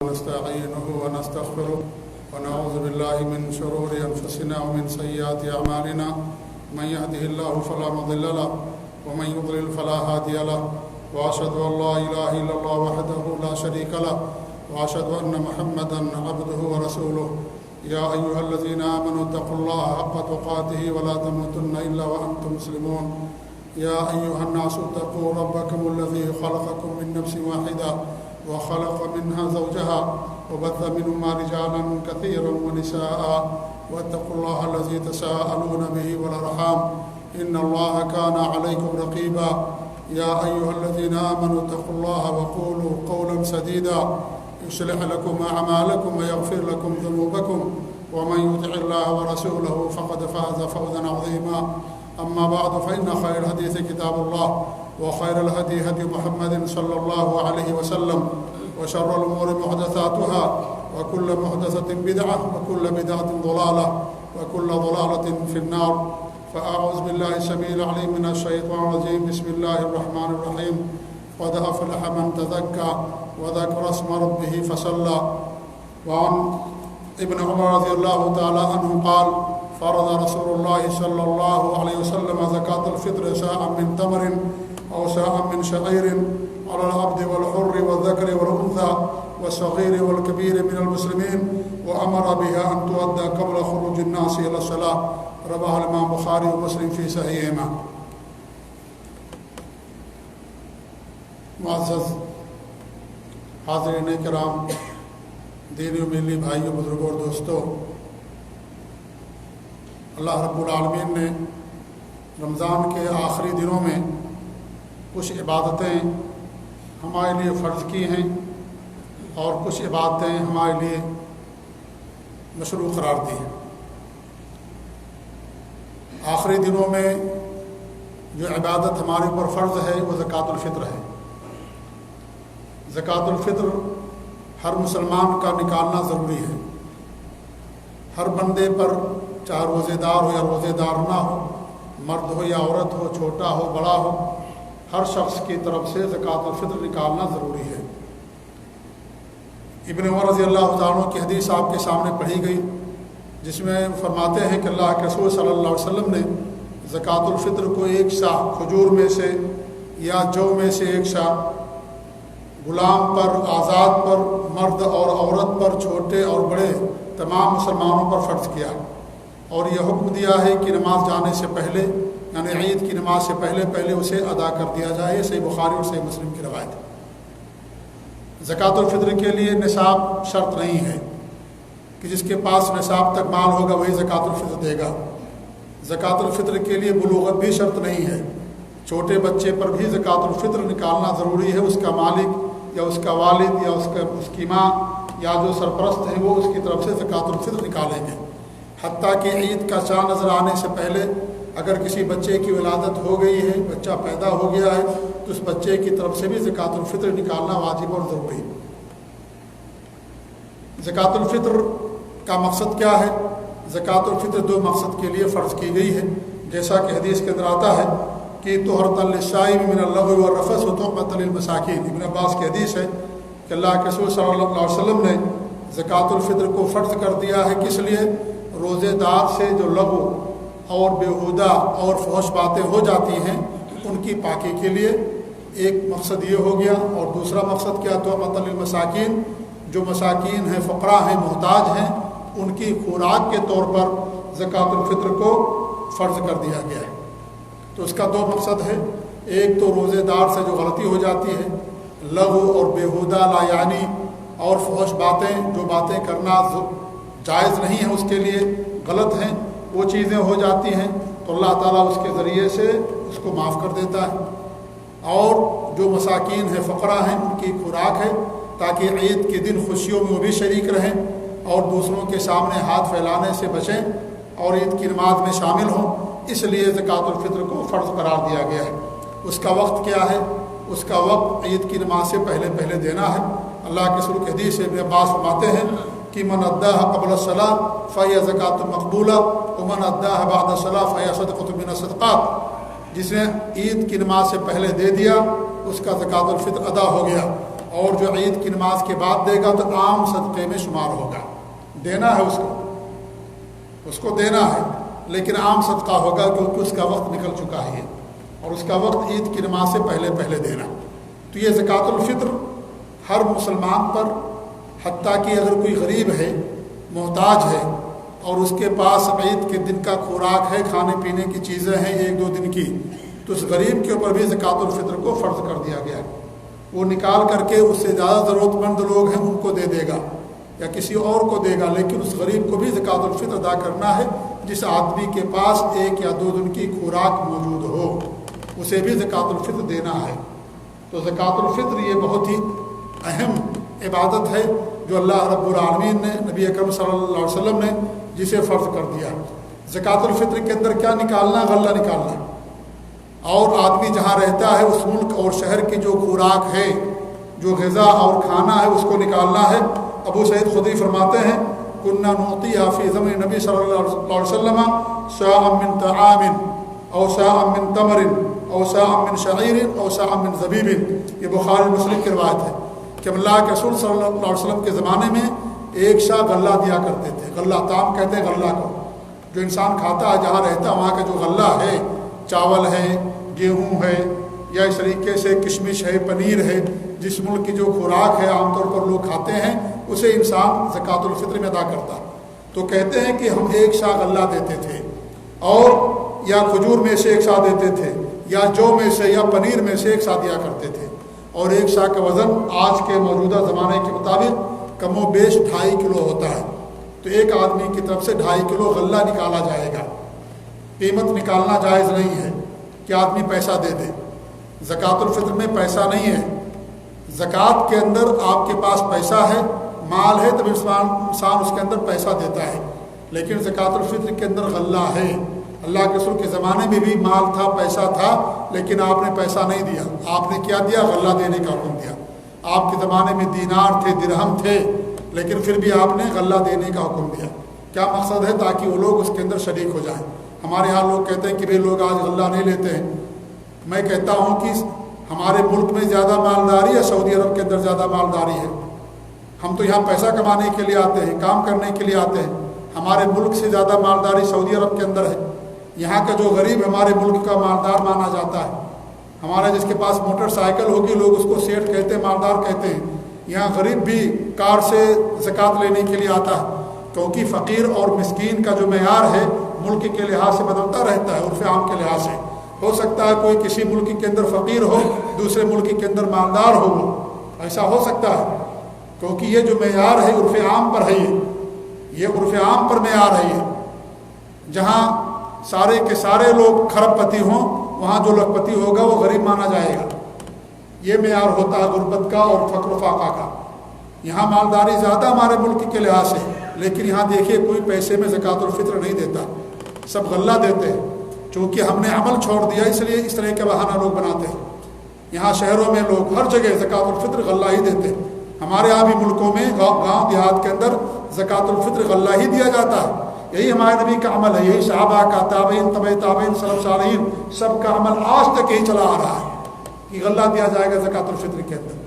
ونستعينه ونستغفره ونعوذ بالله من شرور أنفسنا ومن سيئات أعمالنا من يهده الله فلا مضل له ومن يضلل فلا هادي له وأشهد أن لا إله إلا الله وحده لا شريك له وأشهد أن محمدا عبده ورسوله يا أيها الذين آمنوا اتقوا الله حق تقاته ولا تموتن إلا وأنتم مسلمون يا أيها الناس اتقوا ربكم الذي خلقكم من نفس واحدة وخلق منها زوجها وبث منهما رجالا كثيرا ونساء واتقوا الله الذي تساءلون به والأرحام إن الله كان عليكم رقيبا يا أيها الذين آمنوا اتقوا الله وقولوا قولا سديدا يصلح لكم أعمالكم ويغفر لكم ذنوبكم ومن يطع الله ورسوله فقد فاز فوزا عظيما أما بعد فإن خير الحديث كتاب الله وخير الهدي هدي محمد صلى الله عليه وسلم وشر الأمور محدثاتها وكل محدثة بدعة وكل بدعة ضلالة وكل ضلالة في النار فأعوذ بالله السميع العليم من الشيطان الرجيم بسم الله الرحمن الرحيم قد أفلح من تزكى وذكر اسم ربه فصلى وعن ابن عمر رضي الله تعالى عنه قال فرض رسول الله صلى الله عليه وسلم زكاة الفطر ساء من تمر أو ساء من شعير على العبد والحر والذكر والأنثى والصغير والكبير من المسلمين وأمر بها أن تؤدى قبل خروج الناس إلى الصلاة رواه الإمام بخاری ومسلم في صحيحهما. معزز حاضرین کرام، دینی و ملی بھائیوں، بزرگوں اور دوستوں، اللہ رب العالمین نے رمضان کے آخری دنوں میں کچھ عبادتیں ہمارے لیے فرض کی ہیں اور کچھ عبادتیں ہمارے لیے مشروع قرار دی ہیں. آخری دنوں میں جو عبادت ہمارے اوپر فرض ہے وہ زکوٰۃ الفطر ہے. زکوٰۃ الفطر ہر مسلمان کا نکالنا ضروری ہے. ہر بندے پر، چاہے روزے دار ہو یا روزے دار نہ ہو، مرد ہو یا عورت ہو، چھوٹا ہو بڑا ہو، ہر شخص کی طرف سے زکوٰۃ الفطر نکالنا ضروری ہے. ابن عمر رضی اللہ تعالیٰ عنہ کی حدیث آپ کے سامنے پڑھی گئی، جس میں فرماتے ہیں کہ اللہ کے رسول صلی اللہ علیہ وسلم نے زکوٰۃ الفطر کو ایک شاہ کھجور میں سے یا جو میں سے ایک شاہ غلام پر، آزاد پر، مرد اور عورت پر، چھوٹے اور بڑے تمام مسلمانوں پر فرض کیا اور یہ حکم دیا ہے کہ نماز جانے سے پہلے، یعنی عید کی نماز سے پہلے اسے ادا کر دیا جائے. صحیح بخاری اور صحیح مسلم کی روایت ہے. زکوٰۃ الفطر کے لیے نصاب شرط نہیں ہے کہ جس کے پاس نصاب تک مال ہوگا وہی زکوٰۃ الفطر دے گا. زکوٰۃ الفطر کے لیے بلوغت بھی شرط نہیں ہے. چھوٹے بچے پر بھی زکوٰۃ الفطر نکالنا ضروری ہے. اس کا مالک یا اس کا والد یا اس کی ماں یا جو سرپرست ہیں وہ اس کی طرف سے زکوٰۃ الفطر نکالیں گے. حتیٰ کہ عید کا چاند نظر آنے سے پہلے اگر کسی بچے کی ولادت ہو گئی ہے، بچہ پیدا ہو گیا ہے، تو اس بچے کی طرف سے بھی زکوٰۃ الفطر نکالنا واجب اور ضروری ہے. زکوٰۃ الفطر کا مقصد کیا ہے؟ زکوٰۃ الفطر دو مقصد کے لیے فرض کی گئی ہے، جیسا کہ حدیث کے اندر آتا ہے کہ طہرۃ للصائم من اللغو والرفث وطعمۃ للمساکین. ابن عباس کی حدیث ہے کہ اللہ کے رسول صلی اللہ علیہ وسلم نے زکوٰۃ الفطر کو فرض کر دیا ہے. کس لیے؟ روزے دار سے جو لغو اور بیہودہ اور فحش باتیں ہو جاتی ہیں ان کی پاکی کے لیے. ایک مقصد یہ ہو گیا، اور دوسرا مقصد کیا؟ طعمۃ للمساکین، جو مساکین ہیں، فقراء ہیں، محتاج ہیں، ان کی خوراک کے طور پر زکوٰۃ الفطر کو فرض کر دیا گیا ہے. تو اس کا دو مقصد ہے. ایک تو روزے دار سے جو غلطی ہو جاتی ہے، لغو اور بیہودہ لا یعنی اور فحش باتیں، جو باتیں کرنا جائز نہیں ہے، اس کے لیے غلط ہیں، وہ چیزیں ہو جاتی ہیں تو اللہ تعالیٰ اس کے ذریعے سے اس کو معاف کر دیتا ہے. اور جو مساکین ہیں، فقراء ہیں، ان کی خوراک ہے تاکہ عید کے دن خوشیوں میں وہ بھی شریک رہیں اور دوسروں کے سامنے ہاتھ پھیلانے سے بچیں اور عید کی نماز میں شامل ہوں. اس لیے زکوٰۃ الفطر کو فرض قرار دیا گیا ہے. اس کا وقت کیا ہے؟ اس کا وقت عید کی نماز سے پہلے دینا ہے. اللہ کے رسول کی حدیث سے ابن عباس فرماتے ہیں کہ من اداها قبل الصلاة فهي زکوۃ مقبولہ ومن اداها بعد الصلاة فهي صدقۃ من الصدقات. جس نے عید کی نماز سے پہلے دے دیا اس کا زکوٰۃ الفطر ادا ہو گیا، اور جو عید کی نماز کے بعد دے گا تو عام صدقے میں شمار ہوگا. دینا ہے اس کو دینا ہے، لیکن عام صدقہ ہوگا کیونکہ اس کا وقت نکل چکا ہے اور اس کا وقت عید کی نماز سے پہلے دینا. تو یہ زکوٰۃ الفطر ہر مسلمان پر، حتیٰ کہ اگر کوئی غریب ہے، محتاج ہے اور اس کے پاس عید کے دن کا خوراک ہے، کھانے پینے کی چیزیں ہیں 1-2 دن کی، تو اس غریب کے اوپر بھی زکوٰۃ الفطر کو فرض کر دیا گیا ہے. وہ نکال کر کے اس سے زیادہ ضرورت مند لوگ ہیں ان کو دے دے گا یا کسی اور کو دے گا، لیکن اس غریب کو بھی زکوٰۃ الفطر ادا کرنا ہے. جس آدمی کے پاس 1 یا 2 دن کی خوراک موجود ہو اسے بھی زکوٰۃ الفطر دینا ہے. تو زکوٰۃ الفطر یہ بہت ہی اہم عبادت ہے جو اللہ رب العالمین نے، نبی اکرم صلی اللہ علیہ وسلم نے جسے فرض کر دیا. زکوٰۃ الفطر کے اندر کیا نکالنا؟ غلہ نکالنا. اور آدمی جہاں رہتا ہے اس ملک اور شہر کی جو خوراک ہے، جو غذا اور کھانا ہے، اس کو نکالنا ہے. ابو سعید خدری فرماتے ہیں کننا نعطیہا فی زمن نبی صلی اللہ علیہ وسلم صاعا من طعام او صاعا من تمر او صاعا من شعیر او صاعا من زبیب. یہ بخاری مسلم کی روایت ہے کہ اللہ کے رسول صلی اللہ علیہ وسلم کے زمانے میں 1 شاہ غلہ دیا کرتے تھے. غلہ طعام کہتے ہیں غلہ کو، جو انسان کھاتا ہے جہاں رہتا ہے وہاں کا جو غلہ ہے، چاول ہے، گیہوں ہے، یا اس طریقے سے کشمش ہے، پنیر ہے، جس ملک کی جو خوراک ہے عام طور پر لوگ کھاتے ہیں، اسے انسان زکوٰۃ الفطر میں ادا کرتا. تو کہتے ہیں کہ ہم 1 شاہ غلہ دیتے تھے، اور یا کھجور میں سے 1 شاہ دیتے تھے، یا جو میں سے یا پنیر میں سے 1 شاہ دیا کرتے تھے. اور 1 شاہ کا وزن آج کے موجودہ زمانے کے مطابق کم و بیش 2.5 کلو ہوتا ہے. تو ایک آدمی کی طرف سے 2.5 کلو غلہ نکالا جائے گا. قیمت نکالنا جائز نہیں ہے کہ آدمی پیسہ دے دے. زکوٰۃ الفطر میں پیسہ نہیں ہے. زکوٰۃ کے اندر آپ کے پاس پیسہ ہے، مال ہے، تب انسان اس کے اندر پیسہ دیتا ہے. لیکن زکوٰۃ الفطر کے اندر غلہ ہے. اللہ کے رسول کے زمانے میں بھی مال تھا، پیسہ تھا، لیکن آپ نے پیسہ نہیں دیا. آپ نے کیا دیا؟ غلہ دینے کا حکم دیا. آپ کے زمانے میں دینار تھے، درہم تھے، لیکن پھر بھی آپ نے غلہ دینے کا حکم دیا. کیا مقصد ہے؟ تاکہ وہ لوگ اس کے اندر شریک ہو جائیں. ہمارے ہاں لوگ کہتے ہیں کہ بھئی لوگ آج غلہ نہیں لیتے ہیں. میں کہتا ہوں کہ ہمارے ملک میں زیادہ مالداری ہے، سعودی عرب کے اندر زیادہ مالداری ہے. ہم تو یہاں پیسہ کمانے کے لیے آتے ہیں، کام کرنے کے لیے آتے ہیں. ہمارے ملک سے زیادہ مالداری سعودی عرب کے اندر ہے. یہاں کا جو غریب ہمارے ملک کا مالدار مانا جاتا ہے. ہمارا جس کے پاس موٹر سائیکل ہوگی لوگ اس کو سیٹ کہتے ہیں، مالدار کہتے ہیں. یہاں غریب بھی کار سے زکوٰۃ لینے کے لیے آتا ہے، کیونکہ فقیر اور مسکین کا جو معیار ہے ملک کے لحاظ سے بدلتا رہتا ہے. عرف عام کے لحاظ سے ہو سکتا ہے کوئی کسی ملک کے اندر فقیر ہو، دوسرے ملک کے اندر مالدار ہو، ایسا ہو سکتا ہے. کیونکہ یہ جو معیار ہے عرف عام پر ہے، یہ عرف عام پر معیار ہے. جہاں سارے کے سارے لوگ کھرب پتی ہوں، وہاں جو لکھپتی ہوگا وہ غریب مانا جائے گا. یہ معیار ہوتا ہے غربت کا اور فقر و فاقہ کا. یہاں مالداری زیادہ ہمارے ملک کے لحاظ سے، لیکن یہاں دیکھیے کوئی پیسے میں زکوٰۃ الفطر نہیں دیتا، سب غلہ دیتے ہیں. چونکہ ہم نے عمل چھوڑ دیا اس لیے اس طرح کے بہانہ لوگ بناتے ہیں. یہاں شہروں میں لوگ ہر جگہ زکوٰۃ الفطر غلہ ہی دیتے ہیں. ہمارے یہاں بھی ملکوں میں گاؤں دیہات کے اندر زکوٰۃ الفطر غلہ ہی دیا جاتا ہے. یہی ہمارے نبی کا عمل ہے، یہی صحابہ کا، تابعین، تبع تابعین، سلف صالحین، سب کا عمل آج تک یہی چلا آ رہا ہے کہ غلہ دیا جائے گا زکوٰۃ الفطر کے اندر.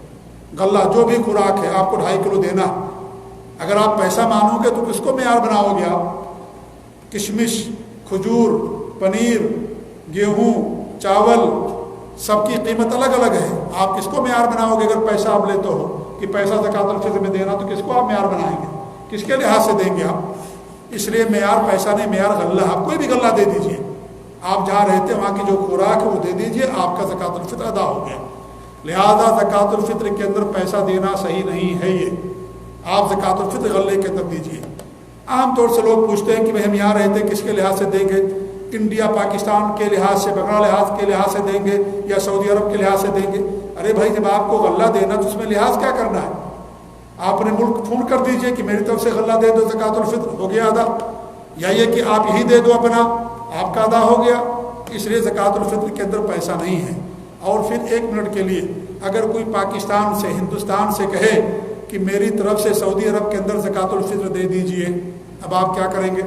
غلہ جو بھی خوراک ہے آپ کو 2.5 کلو دینا. اگر آپ پیسہ مانو گے تو کس کو معیار بناؤ گے آپ؟ کشمش، کھجور، پنیر، گیہوں، چاول، سب کی قیمت الگ الگ ہے. آپ کس کو معیار بناؤ گے؟ اگر پیسہ آپ لیتے ہو کہ پیسہ زکوٰۃ الفطر میں دینا، تو کس کو آپ معیار بنائیں گے؟ کس کے لحاظ سے دیں گے آپ؟ اس لیے معیار پیسہ نہیں، معیار غلہ. آپ کوئی بھی غلہ دے دیجئے، آپ جہاں رہتے ہیں وہاں کی جو خوراک ہے وہ دے دیجئے، آپ کا زکوٰۃ الفطر ادا ہو گیا. لہذا زکوٰۃ الفطر کے اندر پیسہ دینا صحیح نہیں ہے. یہ آپ زکوٰۃ الفطر غلے کے اندر دیجئے. عام طور سے لوگ پوچھتے ہیں کہ بھئی ہم یہاں رہتے ہیں کس کے لحاظ سے دیں گے؟ انڈیا پاکستان کے لحاظ سے، بغیر لحاظ کے لحاظ سے دیں گے یا سعودی عرب کے لحاظ سے دیں گے؟ ارے بھائی جب آپ کو غلہ دینا تو اس میں لحاظ کیا کرنا ہے؟ آپ نے ملک فون کر دیجئے کہ میری طرف سے غلہ دے دو، زکوٰۃ الفطر ہو گیا ادا. یا یہ کہ آپ یہی دے دو اپنا، آپ کا ادا ہو گیا. اس لیے زکوٰۃ الفطر کے اندر پیسہ نہیں ہے. اور پھر 1 منٹ کے لیے اگر کوئی پاکستان سے، ہندوستان سے کہے کہ میری طرف سے سعودی عرب کے اندر زکوٰۃ الفطر دے دیجئے، اب آپ کیا کریں گے؟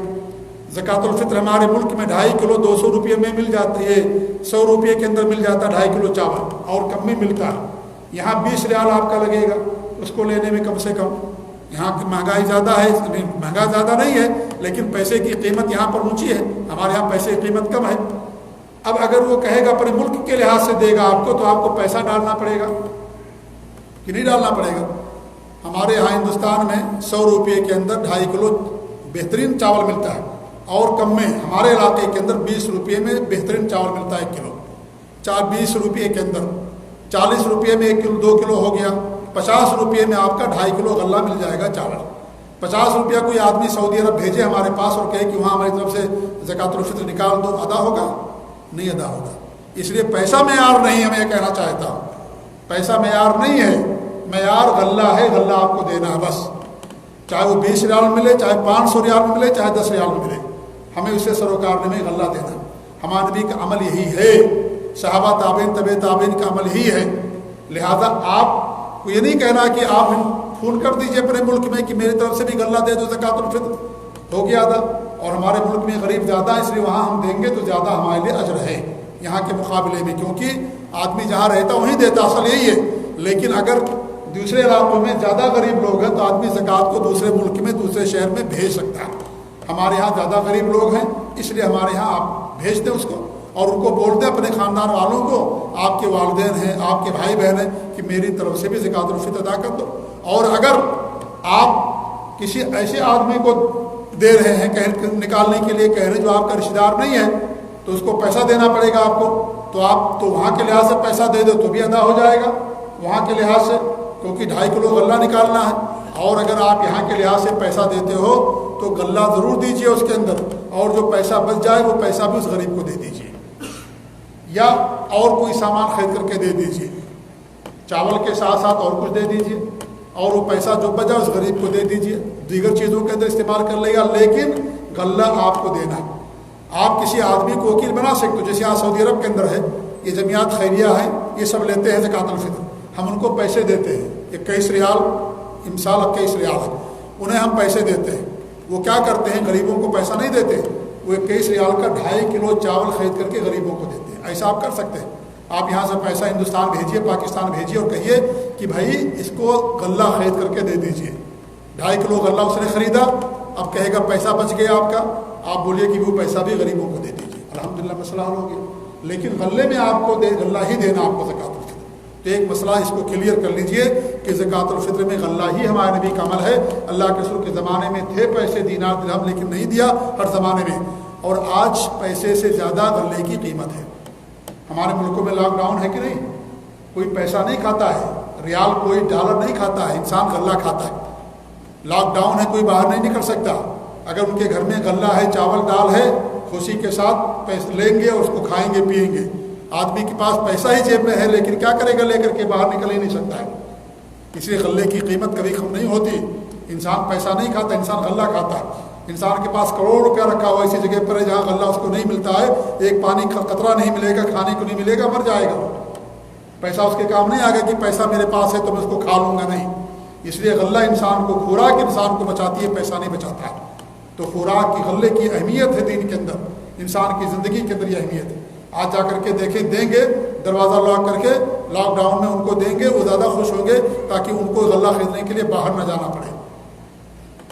زکوٰۃ الفطر ہمارے ملک میں 2.5 کلو 200 روپئے میں مل جاتی ہے، 100 روپئے کے اندر مل جاتا ہے 2.5 کلو چاول، اور کم میں ملتا ہے. یہاں 20 ریال آپ کا لگے گا اس کو لینے میں کم سے کم. یہاں کی مہنگائی زیادہ ہے, مہنگا زیادہ نہیں ہے لیکن پیسے کی قیمت یہاں پر اونچی ہے, ہمارے یہاں پیسے کی قیمت کم ہے. اب اگر وہ کہے گا اپنے ملک کے لحاظ سے دے گا آپ کو, تو آپ کو پیسہ ڈالنا پڑے گا کہ نہیں ڈالنا پڑے گا. ہمارے یہاں ہندوستان میں 100 روپئے کے اندر 2.5 کلو بہترین چاول ملتا ہے, اور کم میں ہمارے علاقے کے اندر 20 روپئے میں بہترین چاول ملتا ہے 1 کلو. 20 روپئے کے اندر 40 روپئے میں 1 کلو 2 کلو ہو گیا. 50 روپئے میں آپ کا 2.5 کلو غلہ مل جائے گا چاول. 50 روپیہ کوئی آدمی سعودی عرب بھیجے ہمارے پاس اور کہے کہ وہاں ہماری طرف سے زکوٰۃ الفطر نکال دو, ادا ہوگا؟ نہیں ادا ہوگا. اس لیے پیسہ معیار نہیں ہے, میں یہ کہنا چاہتا ہوں پیسہ معیار نہیں ہے, معیار غلہ ہے. غلہ آپ کو دینا ہے بس, چاہے وہ 20 ریال میں ملے, چاہے 500 ریال میں ملے, چاہے 10 ریال میں ملے, ہمیں اسے سروکار میں غلہ دینا. ہمارے نبی کا عمل یہی ہے, صحابہ تابعین طبع تابعین کا عمل ہی ہے. لہذا آپ کو یہ نہیں کہنا کہ آپ فون کر دیجئے اپنے ملک میں کہ میری طرف سے بھی غلہ دے دو, زکوٰۃ الفطر ہو گیا ادا. اور ہمارے ملک میں غریب زیادہ ہے, اس لیے وہاں ہم دیں گے تو زیادہ ہمارے لیے اجر ہے یہاں کے مقابلے میں, کیونکہ آدمی جہاں رہتا وہیں دیتا, اصل یہی ہے. لیکن اگر دوسرے علاقوں میں زیادہ غریب لوگ ہیں تو آدمی زکوٰۃ کو دوسرے ملک میں دوسرے شہر میں بھیج سکتا ہے. ہمارے یہاں زیادہ غریب لوگ ہیں, اس لیے ہمارے یہاں آپ بھیج دیں اس کو, اور ان کو بول دیں اپنے خاندان والوں کو, آپ کے والدین ہیں, آپ کے بھائی بہن ہیں, کہ میری طرف سے بھی زکوٰۃ الفطر ادا کر دو. اور اگر آپ کسی ایسے آدمی کو دے رہے ہیں نکالنے کے لیے کہہ رہے ہیں جو آپ کا رشتہ دار نہیں ہے, تو اس کو پیسہ دینا پڑے گا آپ کو, تو آپ تو وہاں کے لحاظ سے پیسہ دے دو تو بھی ادا ہو جائے گا وہاں کے لحاظ سے, کیونکہ 2.5 کلو غلہ نکالنا ہے. اور اگر آپ یہاں کے لحاظ سے پیسہ دیتے ہو تو غلہ ضرور دیجئے اس کے اندر, اور جو پیسہ بچ جائے وہ پیسہ بھی اس غریب کو دے دیجئے, یا اور کوئی سامان خرید کر کے دے دیجئے, چاول کے ساتھ ساتھ اور کچھ دے دیجئے, اور وہ پیسہ جو بچا اس غریب کو دے دیجئے, دیگر چیزوں کے اندر استعمال کر لے گا, لیکن غلہ آپ کو دینا. آپ کسی آدمی کو وکیل بنا سکتے ہو, جیسے یہاں سعودی عرب کے اندر ہے, یہ جمعیات خیریہ ہیں, یہ سب لیتے ہیں زکوٰۃ الفطر, ہم ان کو پیسے دیتے ہیں 21 ریال, مثال 21 ریال ہے, انہیں ہم پیسے دیتے ہیں. وہ کیا کرتے ہیں, غریبوں کو پیسہ نہیں دیتے, وہ 21 ریال کا 2.5 کلو چاول خرید کر کے غریبوں کو دیتے ہیں. ایسا آپ کر سکتے ہیں. آپ یہاں سے پیسہ ہندوستان بھیجیے, پاکستان بھیجیے, اور کہیے کہ بھائی اس کو غلہ خرید کر کے دے دیجیے. 2.5 کلو غلہ اس نے خریدا, اب کہے گا پیسہ بچ گیا آپ کا, آپ بولیے کہ وہ پیسہ بھی غریبوں کو دے دیجیے, الحمدللہ مسئلہ حل ہو گیا. لیکن غلے میں آپ کو غلہ ہی دینا آپ کو زکوٰۃ الفطر. تو ایک مسئلہ اس کو کلیئر کر لیجئے کہ زکوٰۃ الفطر میں غلہ ہی ہمارے نبی کا عمل ہے. اللہ کے رسول کے زمانے میں تھے پیسے دینار درہم, لیکن نہیں دیا ہر زمانے میں. اور آج پیسے سے زیادہ غلے کی قیمت ہے. ہمارے ملکوں میں لاک ڈاؤن ہے کہ نہیں, کوئی پیسہ نہیں کھاتا ہے, ریال کوئی ڈالر نہیں کھاتا ہے, انسان غلہ کھاتا ہے. لاک ڈاؤن ہے, کوئی باہر نہیں نکل سکتا. اگر ان کے گھر میں غلہ ہے, چاول دال ہے, خوشی کے ساتھ پیسے لیں گے اور اس کو کھائیں گے پیئیں گے. آدمی کے پاس پیسہ ہی جیب میں ہے, لیکن کیا کرے گا, لے کر کے باہر نکل ہی نہیں سکتا ہے. اس لیے غلے کی قیمت کبھی کم نہیں ہوتی. انسان پیسہ نہیں کھاتا, انسان غلہ کھاتا ہے. انسان کے پاس کروڑ روپیہ رکھا ہوا ایسی جگہ پر ہے جہاں غلہ اس کو نہیں ملتا ہے, ایک پانی کا قطرہ نہیں ملے گا, کھانے کو نہیں ملے گا, مر جائے گا. پیسہ اس کے کام نہیں آئے گا کہ پیسہ میرے پاس ہے تو میں اس کو کھا لوں گا, نہیں. اس لیے غلہ انسان کو, خوراک انسان کو بچاتی ہے, پیسہ نہیں بچاتا. تو خوراک کی, غلے کی اہمیت ہے دین کے اندر, انسان کی زندگی کے اندر یہ اہمیت ہے. آج جا کر کے دیکھیں, دیں گے دروازہ لاک کر کے, لاک ڈاؤن میں ان کو دیں گے, وہ زیادہ خوش ہوں گے تاکہ ان کو غلہ خریدنے کے لیے باہر نہ جانا پڑے,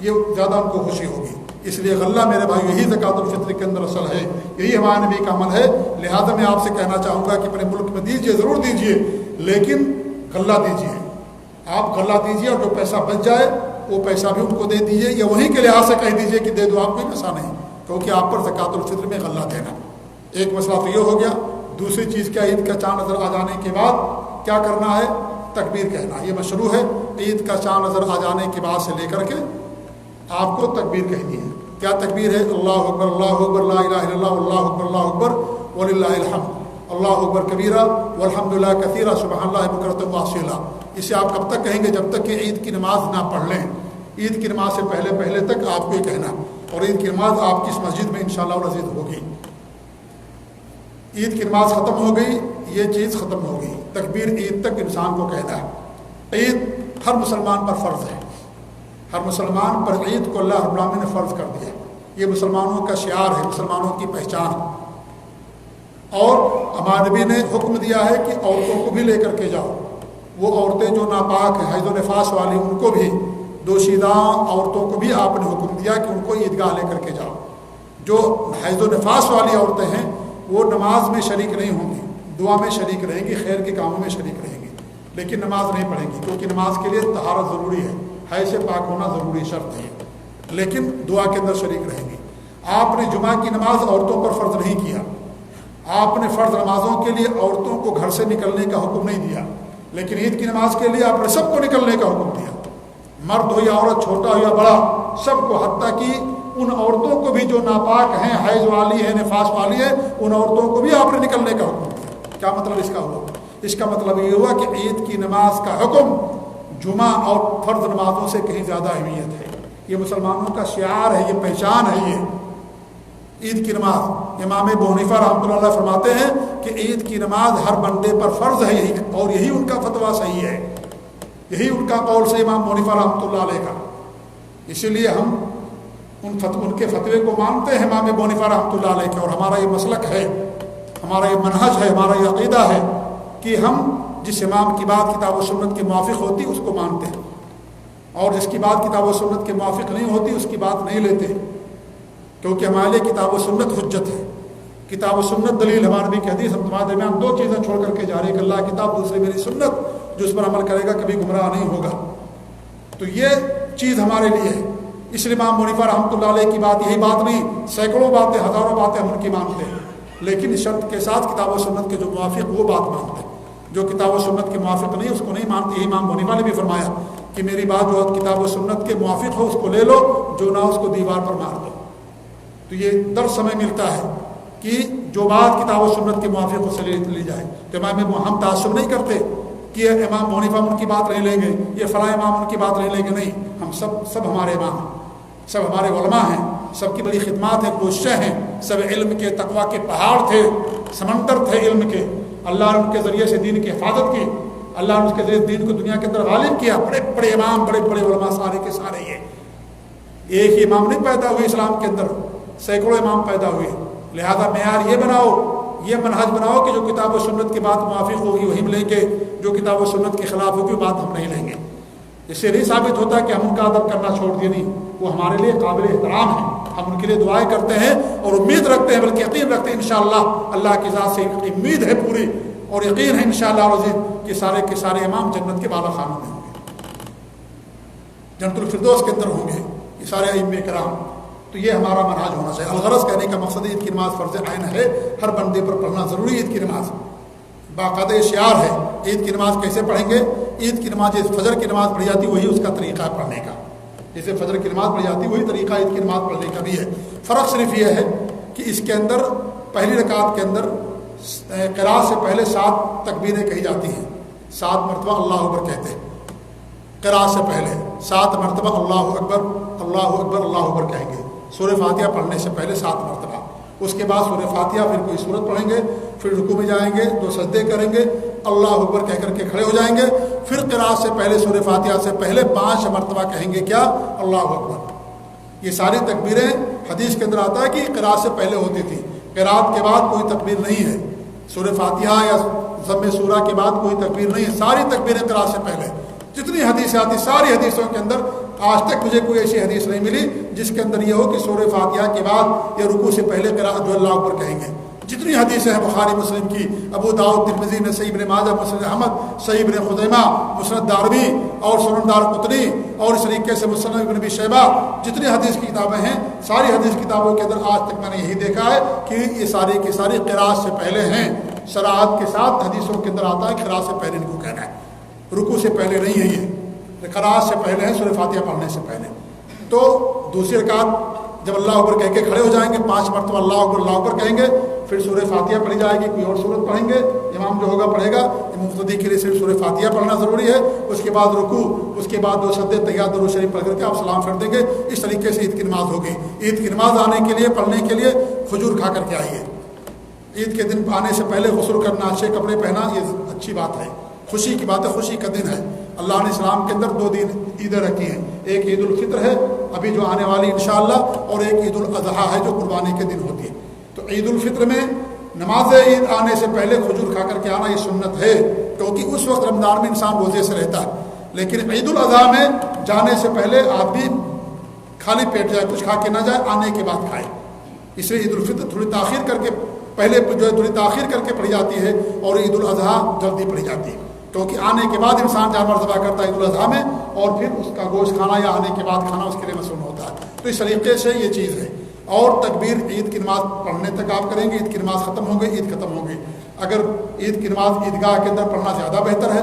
یہ زیادہ ان کو خوشی ہوگی. اس لیے غلہ میرے بھائی یہی زکوٰۃ الفطر کے اندر اصل ہے, یہی ہمارے نبی کا عمل ہے. لہذا میں آپ سے کہنا چاہوں گا کہ اپنے ملک میں دیجیے, ضرور دیجیے, لیکن غلہ دیجیے. آپ غلہ دیجیے, اور جو پیسہ بچ جائے وہ پیسہ بھی ان کو دے دیجیے, یا وہیں کے لحاظ سے کہہ دیجیے کہ دے دو, آپ کوئی مسئلہ نہیں, کیونکہ آپ پر زکوٰۃ الفطر میں غلہ دینا. ایک مسئلہ تو یہ ہو گیا. دوسری چیز کیا, عید کا چاند نظر آ جانے کے بعد کیا کرنا ہے, تکبیر کہنا. یہ مشروع ہے. عید کا چاند نظر آ جانے کے بعد سے لے کر کے آپ کو تکبیر کہنی ہے. کیا تکبیر ہے؟ اللہ اکبر, اللہ اکبر, لا الہ الا اللہ, اللہ اکبر, اللہ اکبر, وللہ الحمد, اللہ اکبر کبیرہ والحمد للہ کثیرہ, سبحان اللہ بکرۃ واصیلا. اسے آپ کب تک کہیں گے؟ جب تک کہ عید کی نماز نہ پڑھ لیں. عید کی نماز سے پہلے تک آپ کو یہ کہنا, اور عید کی نماز آپ کی اس مسجد میں انشاءاللہ العزیز ہوگی. عید کی نماز ختم ہو گئی, یہ چیز ختم ہو گئی. تکبیر عید تک انسان کو کہنا ہے. عید ہر مسلمان پر فرض ہے. ہر مسلمان پر عید کو اللہ رب العالمین نے فرض کر دیا. یہ مسلمانوں کا شعار ہے, مسلمانوں کی پہچان. اور ہمارے نبی نے حکم دیا ہے کہ عورتوں کو بھی لے کر کے جاؤ. وہ عورتیں جو ناپاک ہیں حیض و نفاس والی ان کو بھی دوشیدہ عورتوں کو بھی آپ نے حکم دیا کہ ان کو عیدگاہ لے کر کے جاؤ. جو حیض و نفاس والی عورتیں ہیں وہ نماز میں شریک نہیں ہوں گی, دعا میں شریک رہیں گی, خیر کے کاموں میں شریک رہیں گی, لیکن نماز نہیں پڑھیں گی, کیونکہ نماز کے لیے طہارت ضروری ہے, حیض سے پاک ہونا ضروری شرط ہے, لیکن دعا کے اندر شریک رہیں گی. آپ نے جمعہ کی نماز عورتوں پر فرض نہیں کیا. آپ نے فرض نمازوں کے لیے عورتوں کو گھر سے نکلنے کا حکم نہیں دیا, لیکن عید کی نماز کے لیے آپ نے سب کو نکلنے کا حکم دیا, مرد ہو یا عورت, چھوٹا ہو یا بڑا, سب کو, حتیٰ کہ ان عورتوں کو بھی جو ناپاک ہیں, حیض والی ہیں, نفاس والی ہیں, ان عورتوں کو بھی آپ نے نکلنے کا حکم دیا. کیا مطلب اس کا ہوا؟ اس کا مطلب یہ ہوا کہ عید کی نماز کا حکم جمعہ اور فرض نمازوں سے کہیں زیادہ اہمیت ہے. یہ مسلمانوں کا شعار ہے, یہ پہچان ہے. یہ عید کی نماز امام ابو حنیفہ رحمۃ اللہ علیہ فرماتے ہیں کہ عید کی نماز ہر بندے پر فرض ہے, اور یہی ان کا فتویٰ صحیح ہے, یہی ان کا قول سے امام ابو حنیفہ رحمۃ اللہ علیہ کا. اسی لیے ہم ان کے فتوے کو مانتے ہیں امام ابو حنیفہ رحمۃ اللہ علیہ کے, اور ہمارا یہ مسلک ہے, ہمارا یہ منہج ہے, ہمارا یہ عقیدہ ہے کہ ہم جس امام کی بات کتاب و سنت کے موافق ہوتی اس کو مانتے ہیں, اور جس کی بات کتاب و سنت کے موافق نہیں ہوتی اس کی بات نہیں لیتے, کیونکہ ہمارے لیے کتاب و سنت حجت ہے. کتاب و سنت دلیل. ہمارے نبی کی حدیث ہم تمہارے درمیان دو چیزیں چھوڑ کر کے جا رہی ہیں, کہ اللہ کی کتاب, دوسری میری سنت, جو اس پر عمل کرے گا کبھی گمراہ نہیں ہوگا. تو یہ چیز ہمارے لیے ہے. اس لیے امام منیفہ رحمۃ اللہ علیہ کی بات یہی بات نہیں, سینکڑوں باتیں, ہزاروں باتیں ہم ان کی مانتے ہیں, لیکن اس شرط کے ساتھ کتاب و سنت کے جو موافق وہ بات مانتے ہیں. جو کتاب و سنت کے موافق نہیں اس کو نہیں مانتے. یہی امام منیفہ نے بھی فرمایا کہ میری بات جو کتاب و سنت کے موافق ہو اس کو لے لو, جو نہ اس کو دیوار پر مار دو. تو یہ درس سمجھ ملتا ہے کہ جو بات کتاب و سنت کے موافق سے لی جائے. تو ہم تعصب نہیں کرتے کہ امام حنیفہ ان کی بات نہیں لیں گے, یہ فلاں امام ان کی بات نہیں لیں گے. نہیں, ہم سب ہمارے امام ہیں, سب ہمارے علماء ہیں, سب کی بڑی خدمات ہیں, کوششیں ہیں, سب علم کے تقویٰ کے پہاڑ تھے, سمندر تھے علم کے. اللہ نے ان کے ذریعے سے دین کی حفاظت کی, اللہ نے اس کے ذریعے دین کو دنیا کے اندر غالب کیا. بڑے بڑے امام, بڑے بڑے علماء, سارے کے سارے. یہ ایک ہی امام نہیں پیدا ہوئے اسلام کے اندر, سینکڑوں امام پیدا ہوئے. لہذا معیار یہ بناؤ, یہ منہج بناؤ کہ جو کتاب و سنت کی بات موافق ہوگی وہی ہم لیں گے, جو کتاب و سنت کے خلاف ہوگی بات ہم نہیں لیں گے. اس سے نہیں ثابت ہوتا کہ ہم ان کا ادب کرنا چھوڑ دیے, نہیں, وہ ہمارے لیے قابل احترام ہیں, ہم ان کے لیے دعائیں کرتے ہیں اور امید رکھتے ہیں, بلکہ یقین رکھتے ہیں انشاءاللہ, اللہ کی ذات سے امید ہے پوری, اور یقین ہے انشاءاللہ عزیز کہ سارے کے سارے امام جنت کے بالا خانوں میں ہوں گے, جنت الفردوس کے اندر ہوں گے, یہ سارے ائمہ کرام. تو یہ ہمارا منہج ہونا چاہیے. الغرض کہنے کا مقصد عید کی نماز فرض عین ہے, ہر بندے پر پڑھنا ضروری. عید کی نماز باقاعدہ شعار ہے. عید کی نماز کیسے پڑھیں گے؟ عید کی نماز جیسے فجر کی نماز پڑھی جاتی وہی اس کا طریقہ ہے پڑھنے کا. جیسے فجر کی نماز پڑھی جاتی وہی طریقہ عید کی نماز پڑھنے کا بھی ہے. فرق صرف یہ ہے کہ اس کے اندر پہلی رکعت کے اندر قراءت سے پہلے 7 تکبیریں کہی جاتی ہیں, 7 مرتبہ اللہ اکبر کہتے ہیں. قراءت سے پہلے 7 مرتبہ اللہ اکبر اللہ اکبر اللہ اکبر کہیں گے. سورہ فاتحہ پڑھنے سے پہلے 7 مرتبہ. اس کے بعد سورہ فاتحہ, پھر کوئی سورت پڑھیں گے, پھر رکوع میں جائیں گے, 2 سجدے کریں گے, اللہ اکبر کہہ کر کے کھڑے ہو جائیں گے. پھر قراءت سے پہلے سورہ فاتحہ سے پہلے 5 مرتبہ کہیں گے کیا؟ اللہ اکبر. یہ ساری تکبیریں حدیث کے اندر آتا ہے کہ قراءت سے پہلے ہوتی تھی, قراءت کے بعد کوئی تکبیر نہیں ہے. سورہ فاتحہ یا ضم سورہ کے بعد کوئی تکبیر نہیں ہے, ساری تکبیریں قراءت سے پہلے. جتنی حدیثیں آتی ساری حدیثوں کے اندر آج تک مجھے کوئی ایسی حدیث نہیں ملی جس کے اندر یہ ہو کہ سورہ فاتحہ کے بعد یا رکوع سے پہلے قراءت جو اللہ اکبر کہیں گے. جتنی حدیثیں ہیں بخاری مسلم کی, ابو داؤد, ترمذی, نسائی, ابن ماجہ, مسند احمد, صحیح ابن خزیمہ, مسند دارمی اور سنن دارقطنی, اور اس طریقے سے مسند ابن ابی شیبہ, جتنی حدیث کی کتابیں ہیں ساری حدیث کتابوں کے اندر آج تک میں نے یہی دیکھا ہے کہ یہ ساری کی ساری قراءت سے پہلے ہیں. صراحت کے ساتھ حدیثوں کے اندر آتا ہے قراءت سے پہلے ان کو کہنا ہے, رکوع سے پہلے نہیں ہے. یہ قراءت سے پہلے ہے, سورہ فاتحہ پڑھنے سے پہلے. تو دوسری رکعت جب اللہ اکبر کہہ کے کھڑے ہو جائیں گے, 5 مرتبہ اللہ اکبر کہیں گے, پھر سورہ فاتحہ پڑھی جائے گی, کوئی اور سورت پڑھیں گے, امام جو ہوگا پڑھے گا. مقتدی کے لیے صرف سورہ فاتحہ پڑھنا ضروری ہے. اس کے بعد رکوع, اس کے بعد 2 سجدے, تحیات, درود شریف پڑھ کر کے آپ سلام پھیر دیں گے. اس طریقے سے عید کی نماز ہوگی. عید کی نماز آنے کے لیے, پڑھنے کے لیے کھجور کھا کر کے آئیے. عید کے دن آنے سے پہلے غسل کرنا, اچھے کپڑے پہنا, یہ اچھی بات ہے, خوشی کی بات ہے, خوشی کا دن ہے. اللہ نے اسلام کے اندر 2 دن عیدیں رکھی ہیں, ایک عید الفطر ہے ابھی جو آنے والی انشاءاللہ, اور ایک عید الاضحیٰ ہے جو قربانی کے دن ہوتی ہے. تو عید الفطر میں نماز عید آنے سے پہلے کھجور کھا کر کے آنا یہ سنت ہے. کیونکہ اس وقت رمضان میں انسان روزے سے رہتا ہے، لیکن عید الاضحیٰ میں جانے سے پہلے آدمی خالی پیٹ جائے، کچھ کھا کے نہ جائے، آنے کے بعد کھائے. اس لیے عید الفطر تھوڑی تاخیر کر کے پہلے جو ہے تھوڑی تاخیر کر کے پڑھی جاتی ہے، اور عید الاضحیٰ جلدی پڑھی جاتی ہے، کیونکہ آنے کے بعد انسان جانور ذبح کرتا ہے عید الاضحیٰ میں، اور پھر اس کا گوشت کھانا یا آنے کے بعد کھانا اس کے لیے مسنون ہوتا ہے. تو اس طریقے سے یہ چیز ہے. اور تکبیر عید کی نماز پڑھنے تک آپ کریں گے، عید کی نماز ختم ہو گئی، عید ختم ہو گئی. اگر عید کی نماز عیدگاہ کے اندر پڑھنا زیادہ بہتر ہے،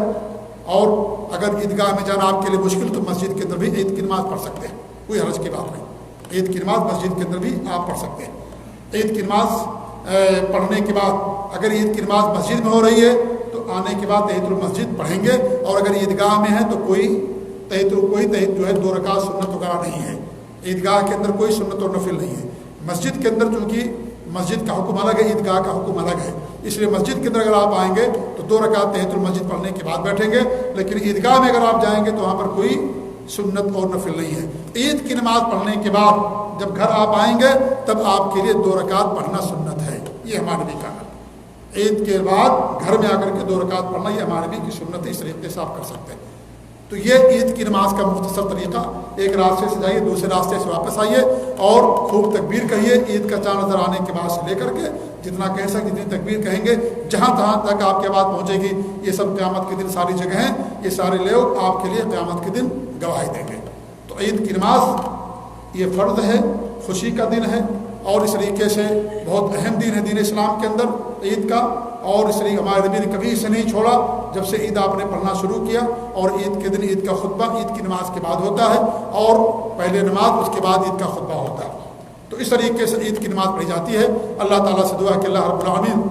اور اگر عیدگاہ میں جانا آپ کے لیے مشکل تو مسجد کے اندر بھی عید کی نماز پڑھ سکتے ہیں، کوئی حرج کی بات نہیں. عید کی نماز مسجد کے اندر بھی آپ پڑھ سکتے ہیں. عید کی نماز پڑھنے کے بعد اگر عید کی نماز مسجد میں ہو رہی ہے تو آنے کے بعد تحیۃ المسجد پڑھیں گے، اور اگر عیدگاہ میں ہے تو کوئی تحیۃ جو ہے 2 رکعت سنت وغیرہ نہیں ہے. عیدگاہ کے اندر کوئی سنت اور نفل نہیں ہے. مسجد کے اندر چونکہ مسجد کا حکم الگ ہے، عیدگاہ کا حکم الگ ہے، اس لیے مسجد کے اندر اگر آپ آئیں گے تو 2 رکعت تحیۃ المسجد پڑھنے کے بعد بیٹھیں گے، لیکن عیدگاہ میں اگر آپ جائیں گے تو وہاں پر کوئی سنت اور نفل نہیں ہے. عید کی نماز پڑھنے کے بعد جب گھر آپ آئیں گے تب آپ کے لیے 2 رکعت پڑھنا سنت ہے. یہ ہمارے نبی کا ہے. عید کے بعد گھر میں آ کر کے 2 رکعت پڑھنا یہ ہمارے نبی کی سنت ہے. اس طریقے سے آپ کر سکتے ہیں. تو یہ عید کی نماز کا مختصر طریقہ. ایک راستے سے جائیے، دوسرے راستے سے واپس آئیے، اور خوب تکبیر کہیے. عید کا چاند نظر آنے کے بعد سے لے کر کے جتنا کہہ سکیں جتنی تکبیر کہیں گے، جہاں تہاں تک آپ کی بات پہنچے گی. یہ سب قیامت کے دن ساری جگہ ہیں، یہ سارے لوگ آپ کے لیے قیامت کے دن گواہی دیں گے. تو عید کی نماز یہ فرض ہے، خوشی کا دن ہے، اور اس طریقے سے بہت اہم دن ہے دین اسلام کے اندر عید کا. اور اس طریقے ہمارے نبی نے کبھی اسے نہیں چھوڑا. جب سے عید آپ نے پڑھنا شروع کیا، اور عید کے دن عید کا خطبہ عید کی نماز کے بعد ہوتا ہے، اور پہلے نماز اس کے بعد عید کا خطبہ ہوتا ہے. تو اس طریقے سے عید کی نماز پڑھی جاتی ہے. اللہ تعالیٰ سے دعا کہ اللہ رب العالمین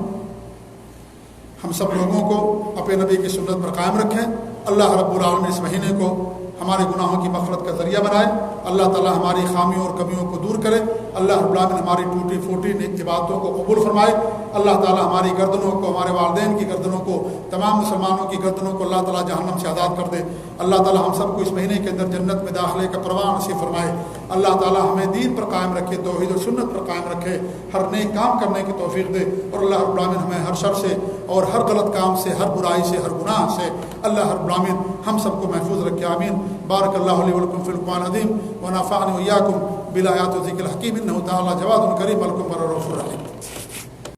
ہم سب لوگوں کو اپنے نبی کی سنت پر قائم رکھیں. اللہ رب العالمین اس مہینے کو ہمارے گناہوں کی مغفرت کا ذریعہ بنائے. اللہ تعالیٰ ہماری خامیوں اور کمیوں کو دور کرے. اللہ رب العالمین ہماری ٹوٹی پھوٹی نیک عبادتوں کو قبول فرمائے. اللہ تعالیٰ ہماری گردنوں کو، ہمارے والدین کی گردنوں کو، تمام مسلمانوں کی گردنوں کو اللہ تعالیٰ جہنم سے آزاد کر دے. اللہ تعالیٰ ہم سب کو اس مہینے کے اندر جنت میں داخلے کا پروان نصیب فرمائے. اللہ تعالیٰ ہمیں دین پر قائم رکھے، توحید و سنت پر قائم رکھے، ہر نیک کام کرنے کی توفیق دے. اور اللہ رب العالمین ہمیں ہر شر سے اور ہر غلط کام سے، ہر برائی سے، ہر گناہ سے اللہ رب العالمین ہم سب کو محفوظ رکھے. آمین. بارک اللہ علی ولکم فی القرآن العظیم ونفعني وإياكم بالآيات والذكر الحكيم إنه تعالى جواد كريم ولكم بر الرحيم.